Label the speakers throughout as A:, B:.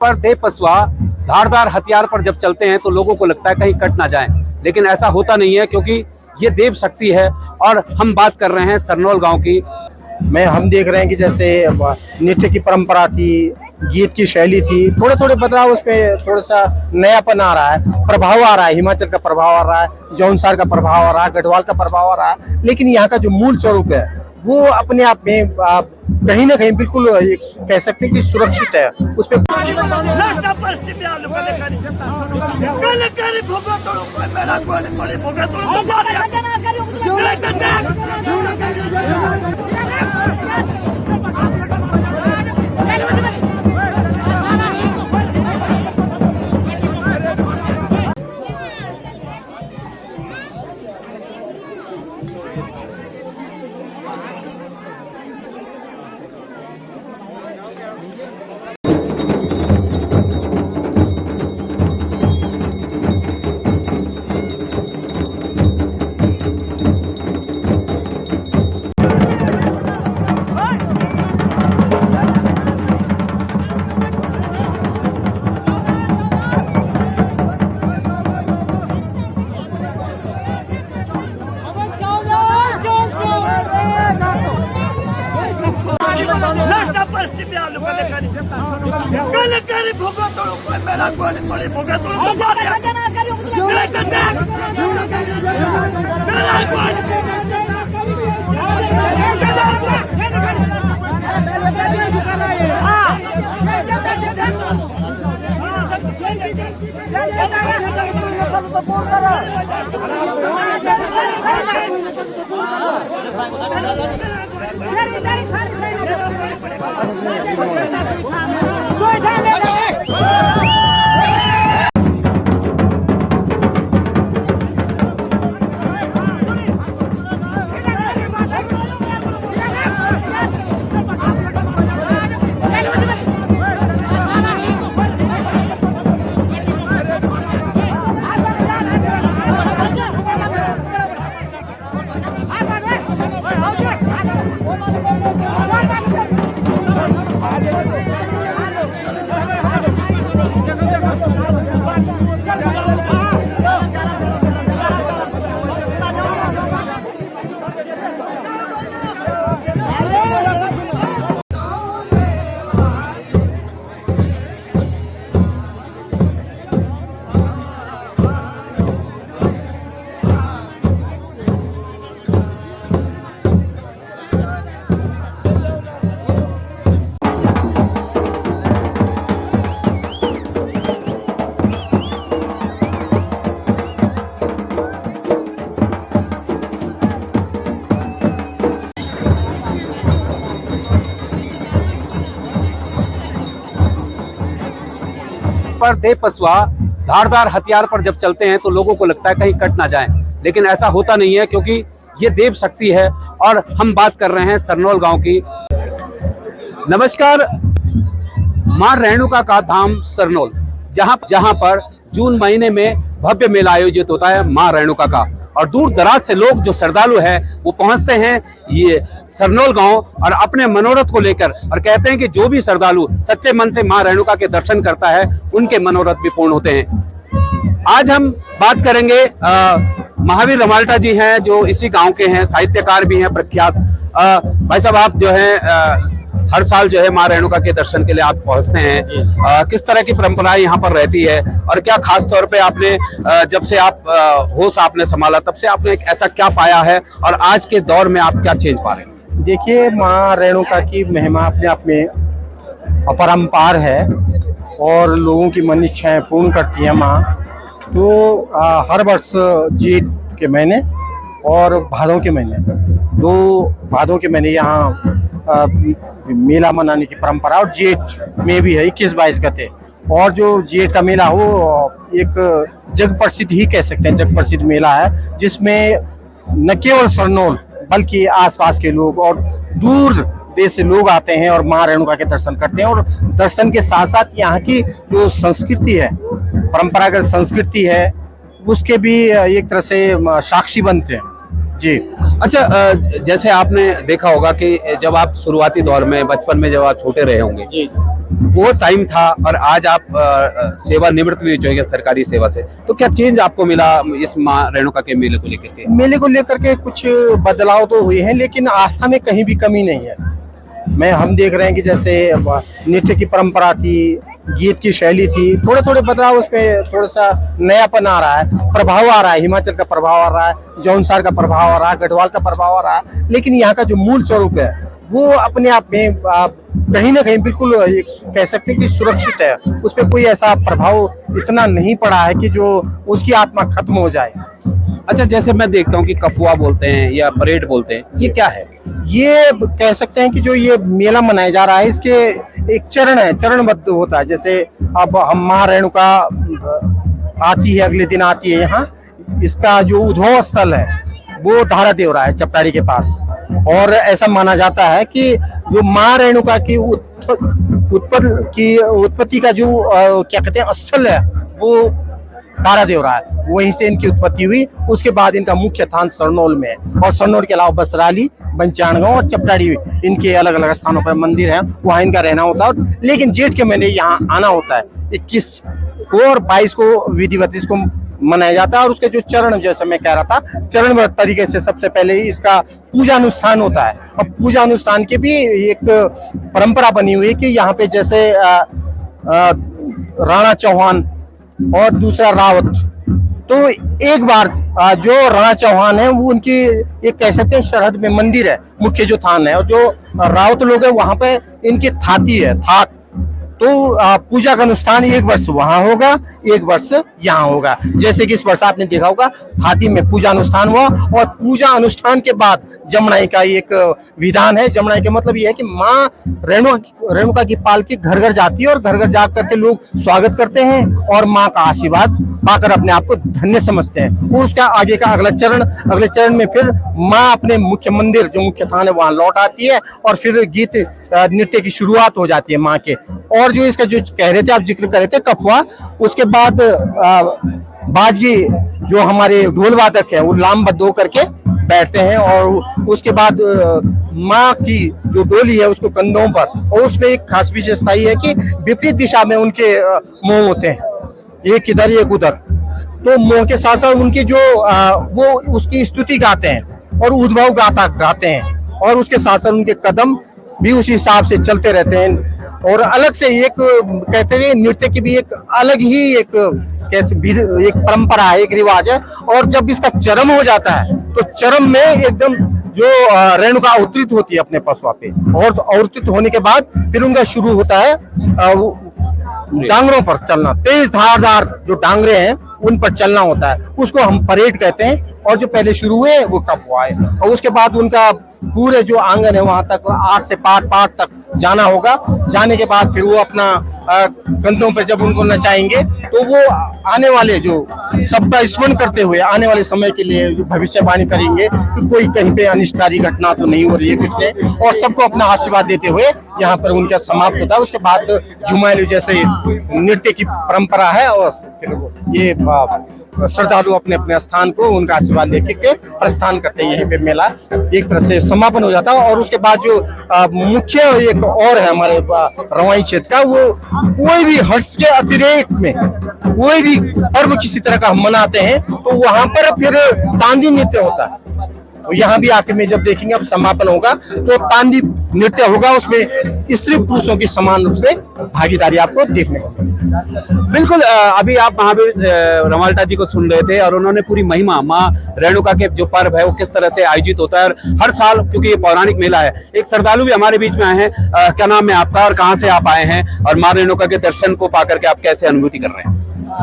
A: पर देव पसवा धारदार हथियार पर जब चलते हैं तो लोगों को लगता है कहीं कट ना जाएं, लेकिन ऐसा होता नहीं है क्योंकि ये देव शक्ति है। और हम बात कर रहे हैं सरनोल गांव की।
B: हम देख रहे हैं कि जैसे नृत्य की परंपरा थी, गीत की शैली थी, थोड़े थोड़े बदलाव, उसमें थोड़ा सा नयापन आ रहा है, प्रभाव आ रहा है, हिमाचल का प्रभाव आ रहा है, जौनसार का प्रभाव आ रहा है, गढ़वाल का प्रभाव आ रहा है। लेकिन यहाँ का जो मूल स्वरूप है वो अपने आप में कहीं ना कहीं बिल्कुल कह सकते हैं कि सुरक्षित है। उस पर
A: देव पसवा धारदार हथियार पर जब चलते हैं तो लोगों को लगता है कहीं कट ना जाएं, लेकिन ऐसा होता नहीं है क्योंकि ये देव शक्ति है। और हम बात कर रहे हैं सरनोल गांव की। नमस्कार। मां रेणुका का धाम सरनोल, जहां पर जून महीने में भव्य मेला आयोजित होता है मां रेणुका का, और दूर दराज से लोग जो श्रद्धालु हैं वो पहुंचते हैं ये सरनोल गांव और अपने मनोरथ को लेकर, और कहते हैं कि जो भी श्रद्धालु सच्चे मन से मां रेणुका के दर्शन करता है उनके मनोरथ भी पूर्ण होते हैं। आज हम बात करेंगे महावीर रमाल्टा जी हैं जो इसी गांव के हैं, साहित्यकार भी हैं प्रख्यात। भाई साहब, आप जो है हर साल जो है मां रेणुका के दर्शन के लिए आप पहुंचते हैं, किस तरह की परंपराएं यहाँ पर रहती है और क्या खास तौर पे आपने जब से आप होश आपने संभाला तब से आपने ऐसा क्या पाया है और आज के दौर में आप क्या चेंज पा रहे हैं?
B: देखिए, मां रेणुका की महिमा अपने आप में अपरंपार है और लोगों की मन इच्छाएं पूर्ण करती है मां। तो हर वर्ष जेठ के महीने और भादों के महीने, 2 भादों के महीने यहाँ मेला मनाने की परंपरा, और जेठ में भी है 21-22 गते। और जो जेठ का मेला हो एक जग प्रसिद्ध ही कह सकते हैं, जग प्रसिद्ध मेला है जिसमें न केवल सरनोल बल्कि आसपास के लोग और दूर देश से लोग आते हैं और मां रेणुका के दर्शन करते हैं। और दर्शन के साथ साथ यहाँ की जो संस्कृति है, परंपरागत संस्कृति है, उसके भी एक तरह से साक्षी बनते हैं। जी।
A: अच्छा, जैसे आपने देखा होगा कि जब आप शुरुआती दौर में बचपन में जब आप छोटे रहे होंगे,
B: जी
A: वो टाइम था और आज आप सेवा निवृत्त भी हो चुके हैं सरकारी सेवा से, तो क्या चेंज आपको मिला इस माँ रेणुका के मेले को लेकर के?
B: मेले को लेकर के कुछ बदलाव तो हुए हैं, लेकिन आस्था में कहीं भी कमी नहीं है। हम देख रहे हैं कि जैसे नृत्य की परंपरा थी, गीत की शैली थी, थोड़े थोड़े बदलाव, उसमें थोड़ा सा नयापन आ रहा है, प्रभाव आ रहा है, हिमाचल का प्रभाव आ रहा है, जौनसार का प्रभाव आ रहा है, गढ़वाल का प्रभाव आ रहा है, लेकिन यहाँ का जो मूल स्वरूप है वो अपने आप में कहीं ना कहीं बिल्कुल एक कह सकते हैं कि सुरक्षित है। उस पर कोई ऐसा प्रभाव इतना नहीं पड़ा है कि जो उसकी आत्मा खत्म हो जाए।
A: अच्छा, जैसे मैं देखता हूँ कि कफुआ बोलते हैं या परेड बोलते हैं, ये क्या है?
B: ये कह सकते हैं कि जो ये मेला मनाया जा रहा है, इसके एक चरण है, चरणबद्ध होता है। जैसे अब हम माँ रेणुका आती है, अगले दिन आती है यहाँ, इसका जो उद्भव स्थल है वो धारा देवरा है चपटाड़ी के पास, और ऐसा माना जाता है कि जो माँ रेणुका की उत्पत्ति का जो क्या कहते हैं स्थल है वो धारा देवरा है, वहीं से इनकी उत्पत्ति हुई। उसके बाद इनका मुख्य स्थान सरनोल में है, और सरनोल के अलावा बसराली, बंचाणगांव और चपटाड़ी इनके अलग अलग स्थानों पर मंदिर है, वहाँ इनका रहना होता है। लेकिन जेठ के महीने यहाँ आना होता है, 21 को और 22 को विधिवत इसको मनाया जाता है। और उसके जो चरण, जैसे मैं कह रहा था, चरणबद्ध तरीके से सबसे पहले इसका पूजा अनुष्ठान होता है। और पूजा अनुष्ठान की भी एक परंपरा बनी हुई है कि यहाँ पे जैसे राणा चौहान और दूसरा रावत, तो एक बार जो राणा चौहान है वो उनकी एक कह सकते हैं सरहद में मंदिर है, मुख्य जो थान है, और जो रावत लोग है वहां पे इनकी थाती है, थाक। तो पूजा का अनुष्ठान एक वर्ष वहां होगा, एक वर्ष यहाँ होगा। जैसे कि इस वर्ष आपने देखा होगा थाती में पूजा अनुष्ठान हुआ, और पूजा अनुष्ठान के बाद जमनाई का एक विधान है। जमनाई का मतलब ये है कि माँ रेणुका की पालकी घर घर जाती है, और घर घर जा करके लोग स्वागत करते हैं और माँ का आशीर्वाद पाकर अपने आप को धन्य समझते हैं। और उसका आगे का अगले चरण में फिर माँ अपने मुख्य मंदिर, जो मुख्य थान है, वहां लौट आती है, और फिर गीत नृत्य की शुरुआत हो जाती है माँ के। और जो इसका जो कह रहे थे आप, जिक्र कर रहे थे कफुआ, उसके बाद बाजगी जो हमारे ढोल वादक है वो लामबद्ध होकर के बैठते हैं, और उसके बाद माँ की जो डोली है उसको कंधों पर, और उसमें एक खास विशेषता है कि विपरीत दिशा में उनके मुंह होते हैं, एक इधर एक उधर। तो मुंह के साथ साथ उनकी जो वो उसकी स्तुति गाते हैं और उद्भव गाते हैं, और उसके साथ साथ उनके कदम भी उसी हिसाब से चलते रहते हैं। और अलग से एक कहते हैं नृत्य की भी एक अलग ही एक एक परंपरा है, एक रिवाज है। और जब इसका चरम हो जाता है तो चरम में एकदम जो रेणुका अवतरित होती है अपने पशुआ पे, और अवतरित होने के बाद फिर उनका शुरू होता है डांगरों पर चलना, तेज धारदार जो डांगरे हैं उन पर चलना होता है, उसको हम परेड कहते हैं। और जो पहले शुरू हुए वो कफुआ है, और उसके बाद उनका पूरे जो आंगन है वहां तक 8 से 5 तक जाना होगा। जाने के बाद फिर वो अपना कंधों पर जब उनको नचाएंगे तो वो आने वाले जो सबका स्मरण करते हुए आने वाले समय के लिए भविष्यवाणी करेंगे कि कोई कहीं पे अनिष्टकारी घटना तो नहीं हो रही है कुछ ने, और सबको अपना आशीर्वाद देते हुए यहाँ पर उनका समाप्त होता है। उसके बाद झुमालू जैसे नृत्य की परंपरा है, और फिर ये श्रद्धालु अपने अपने स्थान को उनका आशीर्वाद लेके के प्रस्थान करते हैं। यहीं पे मेला एक तरह से समापन हो जाता है। और उसके बाद जो मुख्य एक और है हमारे रवाई क्षेत्र का, वो कोई भी हर्ष के अतिरेक में कोई भी पर्व किसी तरह का हम मनाते हैं तो वहां पर फिर तांदी नृत्य होता है। तो यहाँ भी आके में जब देखेंगे अब समापन होगा तो तांदी नृत्य होगा, उसमें स्त्री पुरुषों की समान रूप से भागीदारी आपको देखने को मिलेगी।
A: बिल्कुल, अभी आप महावीर रमाल्टा जी को सुन रहे थे, और उन्होंने पूरी महिमा माँ रेणुका के जो पर्व है वो किस तरह से आयोजित होता है। और हर साल, क्योंकि ये पौराणिक मेला है, एक श्रद्धालु भी हमारे बीच में आए हैं। क्या नाम है आपका और कहाँ से आप आए हैं, और माँ रेणुका के दर्शन को पाकर के आप कैसे अनुभूति कर रहे हैं?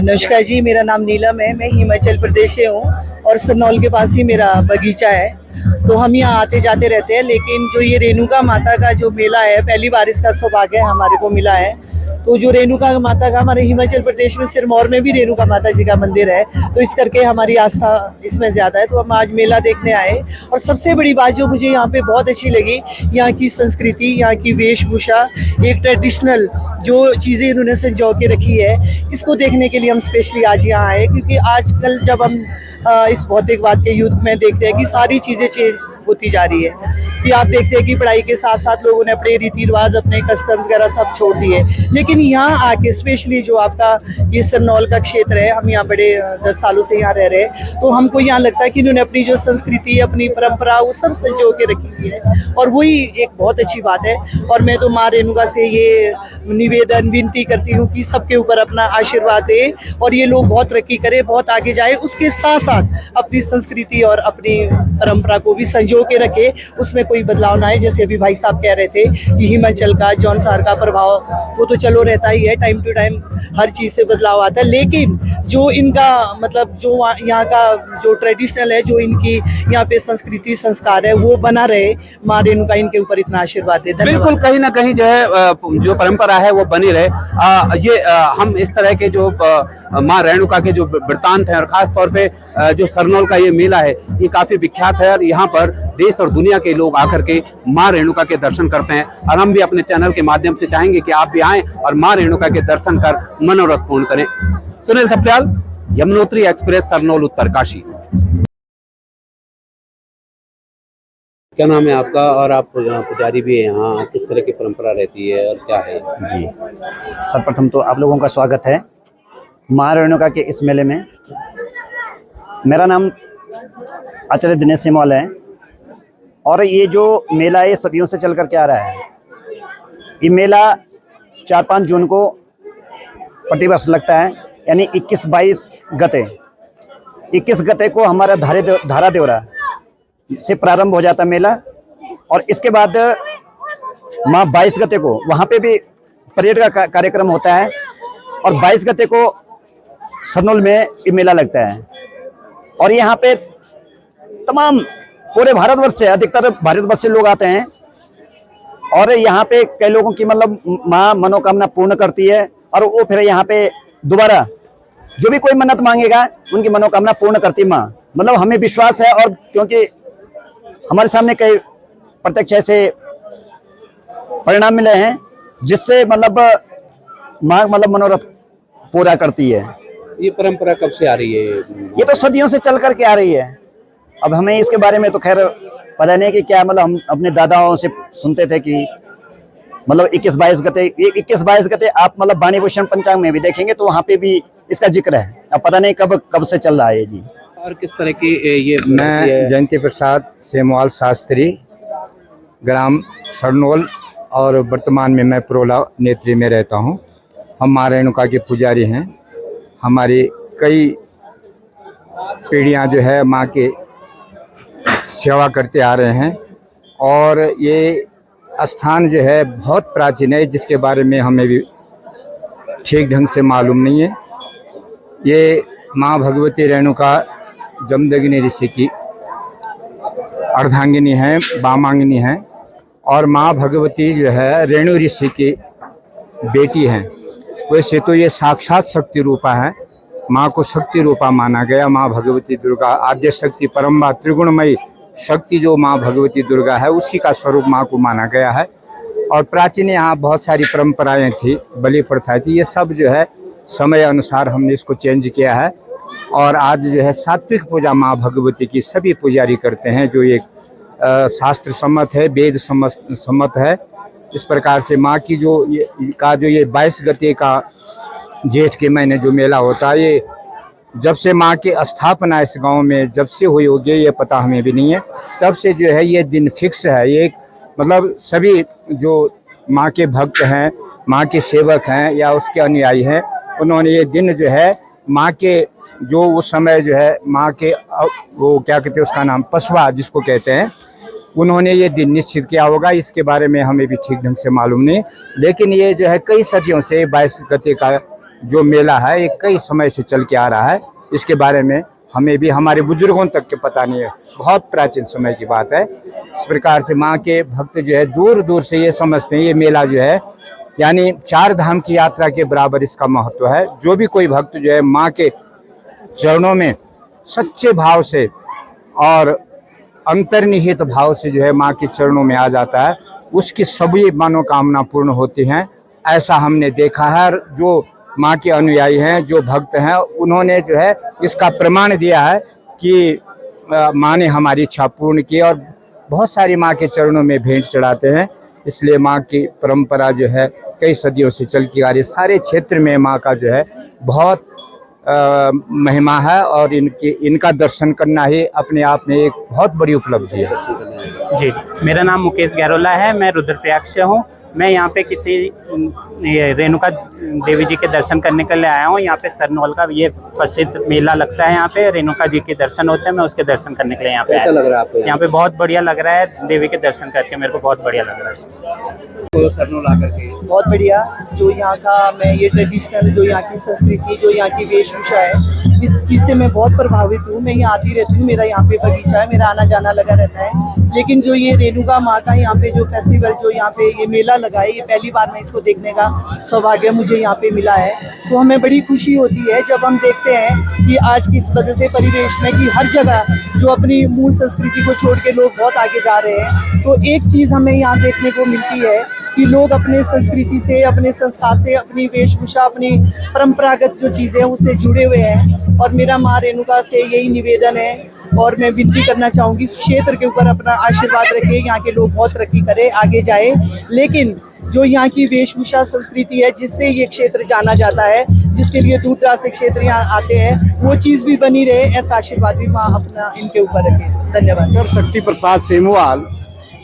C: नमस्कार जी, मेरा नाम नीलम है, मैं हिमाचल प्रदेश से हूँ, और सरनौल के पास ही मेरा बगीचा है। तो हम यहाँ आते जाते रहते हैं, लेकिन जो ये रेणुका माता का जो मेला है, पहली बार इसका सौभाग्य हमारे को मिला है। तो जो रेणुका माता का हमारे हिमाचल प्रदेश में सिरमौर में भी रेणुका माता जी का मंदिर है, तो इस करके हमारी आस्था इसमें ज़्यादा है। तो हम आज मेला देखने आए और सबसे बड़ी बात जो मुझे यहाँ पे बहुत अच्छी लगी, यहाँ की संस्कृति, यहाँ की वेशभूषा, एक ट्रेडिशनल जो चीज़ें इन्होंने संजो के रखी है, इसको देखने के लिए हम स्पेशली आज यहाँ आए। क्योंकि आजकल जब हम इस भौतिकवाद के युग में देखते हैं कि सारी चीज़ें चेंज होती जा रही है, कि आप देखते हैं कि पढ़ाई के साथ साथ लोगों ने अपने रीति रिवाज, अपने कस्टम्स वगैरह सब छोड़ दिए। लेकिन यहाँ आके स्पेशली जो आपका ये सरनौल का क्षेत्र है, हम यहाँ बड़े 10 सालों से यहाँ रह रहे हैं, तो हमको यहाँ लगता है कि इन्होंने अपनी जो संस्कृति, अपनी परंपरा, वो सब संजो के रखी हुई है और वही एक बहुत अच्छी बात है। और मैं तो माँ रेणुका से ये निवेदन विनती करती हूँ कि सबके ऊपर अपना आशीर्वाद दे और ये लोग बहुत तरक्की करे, बहुत आगे जाए, उसके साथ साथ अपनी संस्कृति और अपनी परंपरा को भी संजो के रखे, उसमें कोई बदलाव ना आए। जैसे अभी भाई साहब कह रहे थे कि हिमाचल का जौनसार का प्रभाव वो तो चलो रहता ही है, टाइम टू टाइम हर चीज़ से बदलाव आता है, लेकिन जो इनका मतलब जो यहाँ का जो ट्रेडिशनल है, जो इनकी यहाँ पे संस्कृति संस्कार है, वो बना रहे। माँ रेणुका इनके ऊपर इतना आशीर्वाद दे।
A: बिल्कुल, कहीं ना कहीं जो है जो परंपरा है वो बनी रहे। हम इस तरह के जो माँ रेणुका के जो वृत्तांत हैं और खास तौर पे जो सरनौल का ये मेला है, ये काफी विख्यात है और यहाँ पर देश और दुनिया के लोग आकर के माँ रेणुका के दर्शन करते हैं। और हम भी अपने चैनल के माध्यम से चाहेंगे कि आप भी आएं और माँ रेणुका के दर्शन कर मनोरथ पूर्ण करें। सुनील थपलियाल, यमुनोत्री एक्सप्रेस, सरनौल, उत्तरकाशी। क्या नाम है आपका और आप पुजारी भी हैं यहाँ, किस तरह की परंपरा रहती है और क्या है?
D: जी, सर्वप्रथम तो आप लोगों का स्वागत है माँ रेणुका के इस मेले में। मेरा नाम आचार्य दिनेश सिमौल है और ये जो मेला है सदियों से चल कर के आ रहा है। ये मेला 4-5 जून को प्रतिवर्ष लगता है, यानी 21-22 गते। 21 गते को हमारा धारा देवरा से प्रारंभ हो जाता मेला और इसके बाद माँ 22 गते को वहाँ पे भी परेड का कार्यक्रम होता है और 22 गते को सरनौल में ये मेला लगता है। और यहाँ पे तमाम पूरे भारतवर्ष से, अधिकतर भारतवर्ष से लोग आते हैं और यहाँ पे कई लोगों की मतलब माँ मनोकामना पूर्ण करती है और वो फिर यहाँ पे दोबारा जो भी कोई मन्नत मांगेगा उनकी मनोकामना पूर्ण करती माँ। मतलब हमें विश्वास है और क्योंकि हमारे सामने कई प्रत्यक्ष ऐसे परिणाम मिले हैं जिससे मतलब माँ मतलब मनोरथ पूरा करती है।
A: ये परंपरा कब से आ रही है?
D: ये तो सदियों से चल करके आ रही है। अब हमें इसके बारे में तो खैर पता नहीं कि क्या, मतलब हम अपने दादाओं से सुनते थे कि मतलब 21-22 गते आप मतलब वाणी भूषण पंचांग में भी देखेंगे तो वहाँ पे भी इसका जिक्र है। अब पता नहीं कब से चल रहा है जी।
A: और किस तरह की ये?
E: मैं जयंती प्रसाद सेमवाल शास्त्री, ग्राम सरनौल, और वर्तमान में मैं प्रोला नेत्री में रहता हूँ। हम माँ रेणुका के पुजारी हैं। हमारी कई पीढ़ियाँ जो है माँ के सेवा करते आ रहे हैं और ये स्थान जो है बहुत प्राचीन है, जिसके बारे में हमें भी ठीक ढंग से मालूम नहीं है। ये माँ भगवती रेणुका जमदग्नि ऋषि की अर्धांगिनी हैं, वामांगिनी हैं और माँ भगवती जो है रेणु ऋषि की बेटी हैं। वैसे तो ये साक्षात शक्ति रूपा है, माँ को शक्ति रूपा माना गया। माँ भगवती दुर्गा आद्य शक्ति परम्बा त्रिगुणमयी शक्ति जो माँ भगवती दुर्गा है उसी का स्वरूप माँ को माना गया है। और प्राचीन यहाँ बहुत सारी परंपराएं थी, बलि प्रथा थी, ये सब जो है समय अनुसार हमने इसको चेंज किया है। और आज जो है सात्विक पूजा माँ भगवती की सभी पुजारी करते हैं, जो एक शास्त्र सम्मत है, वेद सम्मत है। इस प्रकार से माँ की जो ये 22 गते का जेठ के महीने जो मेला होता है, ये जब से माँ की स्थापना इस गांव में जब से हुई होगी ये पता हमें भी नहीं है, तब से जो है ये दिन फिक्स है। ये मतलब सभी जो माँ के भक्त हैं, माँ के सेवक हैं या उसके अनुयायी हैं, उन्होंने ये दिन जो है माँ के जो उस समय जो है माँ के वो क्या कहते हैं उसका नाम पसवा जिसको कहते हैं, उन्होंने ये दिन निश्चित किया होगा। इसके बारे में हमें भी ठीक ढंग से मालूम नहीं, लेकिन ये जो है कई सदियों से 22 गते का जो मेला है ये कई समय से चल के आ रहा है। इसके बारे में हमें भी हमारे बुजुर्गों तक के पता नहीं है, बहुत प्राचीन समय की बात है। इस प्रकार से माँ के भक्त जो है दूर दूर से ये समझते हैं ये मेला जो है यानी 4 धाम की यात्रा के बराबर इसका महत्व है। जो भी कोई भक्त जो है माँ के चरणों में सच्चे भाव से और अंतर्निहित भाव से जो है माँ के चरणों में आ जाता है, उसकी सभी मनोकामना पूर्ण होती हैं। ऐसा हमने देखा है। जो माँ के अनुयायी हैं, जो भक्त हैं, उन्होंने जो है इसका प्रमाण दिया है कि माँ ने हमारी इच्छा पूर्ण की, और बहुत सारी माँ के चरणों में भेंट चढ़ाते हैं। इसलिए माँ की परंपरा जो है कई सदियों से चलती आ रही है। सारे क्षेत्र में माँ का जो है बहुत महिमा है, और इनका दर्शन करना ही अपने आप में एक बहुत बड़ी उपलब्धि है।
F: जी, मेरा नाम मुकेश गैरोला है, मैं रुद्रप्रयाग से हूँ। मैं यहाँ पे किसी रेणुका देवी जी के दर्शन करने के लिए आया हूँ। यहाँ पे सरनोल का ये प्रसिद्ध मेला लगता है, यहाँ पे रेणुका जी के दर्शन होते हैं। मैं उसके दर्शन करने के लिए यहाँ पे
A: कैसा लग रहा है आपको?
F: यहाँ पे बहुत बढ़िया लग रहा है, देवी के दर्शन करके मेरे को बहुत बढ़िया लग रहा है।
A: तो सरनोल आकर के
C: बहुत बढ़िया। जो यहाँ का मैं ये ट्रेडिशनल, जो यहाँ की संस्कृति, जो यहाँ की वेशभूषा है, इस चीज़ से मैं बहुत प्रभावित हूँ। मैं यहाँ आती रहती हूँ, मेरा यहाँ पे बगीचा है, मेरा आना जाना लगा रहता है। लेकिन जो ये रेणुका माँ का यहाँ पे जो फेस्टिवल, जो यहाँ पे ये मेला लगा है, ये पहली बार मैं इसको देखने का सौभाग्य मुझे यहाँ पे मिला है। तो हमें बड़ी खुशी होती है जब हम देखते हैं कि आज की इस बदलते परिवेश में कि हर जगह जो अपनी मूल संस्कृति को छोड़ के लोग बहुत आगे जा रहे हैं, तो एक चीज़ हमें यहाँ देखने को मिलती है कि लोग अपने संस्कृति से, अपने संस्कार से, अपनी वेशभूषा, अपनी परंपरागत जो चीज़ें हैं उससे जुड़े हुए हैं। और मेरा माँ रेणुका से यही निवेदन है, और मैं विनती करना चाहूँगी इस क्षेत्र के ऊपर अपना आशीर्वाद रखें, यहाँ के लोग बहुत तरक्की करें, आगे जाए। लेकिन जो यहाँ की वेशभूषा संस्कृति है, जिससे ये क्षेत्र जाना जाता है, जिसके लिए दूर दराज से क्षेत्र यहाँ आते हैं, वो चीज़ भी बनी रहे, ऐसा आशीर्वाद भी माँ अपना इनके ऊपर रखे। धन्यवाद।
B: सर शक्ति प्रसाद सेमुआल,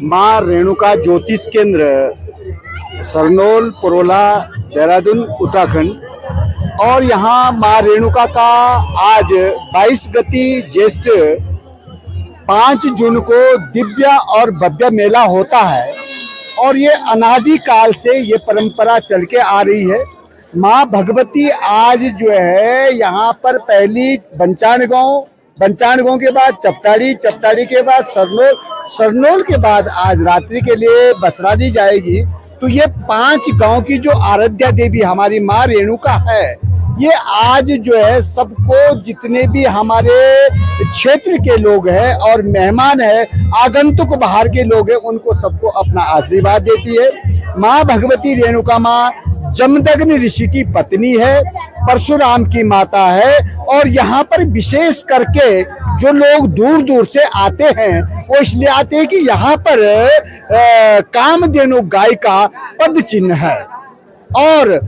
B: माँ रेणुका ज्योतिष केंद्र, सरनोल, पुरोला, देहरादून, उत्तराखंड। और यहाँ माँ रेणुका का आज 22 गति ज्येष्ठ 5 जून को दिव्य और भव्य मेला होता है, और ये अनादि काल से ये परंपरा चल के आ रही है। माँ भगवती आज जो है यहाँ पर पहली बंचाण गांव के बाद चपटाड़ी के बाद सरनोल के बाद आज रात्रि के लिए बसरानी जाएगी। तो ये 5 गांव की जो आराध्या देवी हमारी माँ रेणुका है, ये आज जो है सबको, जितने भी हमारे क्षेत्र के लोग हैं और मेहमान हैं, आगंतुक बाहर के लोग हैं, उनको सबको अपना आशीर्वाद देती है। माँ भगवती रेणुका माँ जमदग्नि ऋषि की पत्नी है, परशुराम की माता है। और यहाँ पर विशेष करके जो लोग दूर दूर से आते हैं, वो इसलिए आते हैं कि यहाँ पर कामधेनु गाय का पद चिन्ह है। और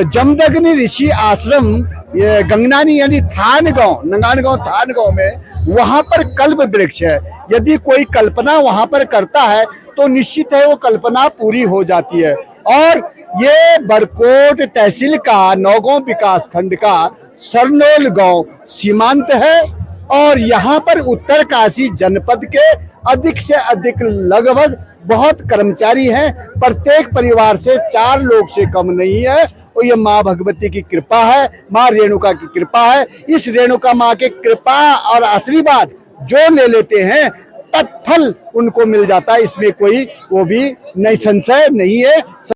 B: जमदग्नि ऋषि आश्रम गंगनानी यानी नंगानगांव थानगांव में वहाँ पर कल्प वृक्ष है। यदि कोई कल्पना वहाँ पर करता है तो निश्चित है वो कल्पना पूरी हो जाती है। और ये बड़कोट तहसील का नौगांव विकास खंड का सरनोल गांव सीमांत है, और यहाँ पर उत्तरकाशी जनपद के अधिक से अधिक लगभग बहुत कर्मचारी हैं। प्रत्येक परिवार से 4 लोग से कम नहीं है। और ये माँ भगवती की कृपा है, माँ रेणुका की कृपा है। इस रेणुका माँ के कृपा और आशीर्वाद जो ले लेते हैं, तत्फल उनको मिल जाता है। इसमें कोई वो भी नहीं, संशय नहीं है।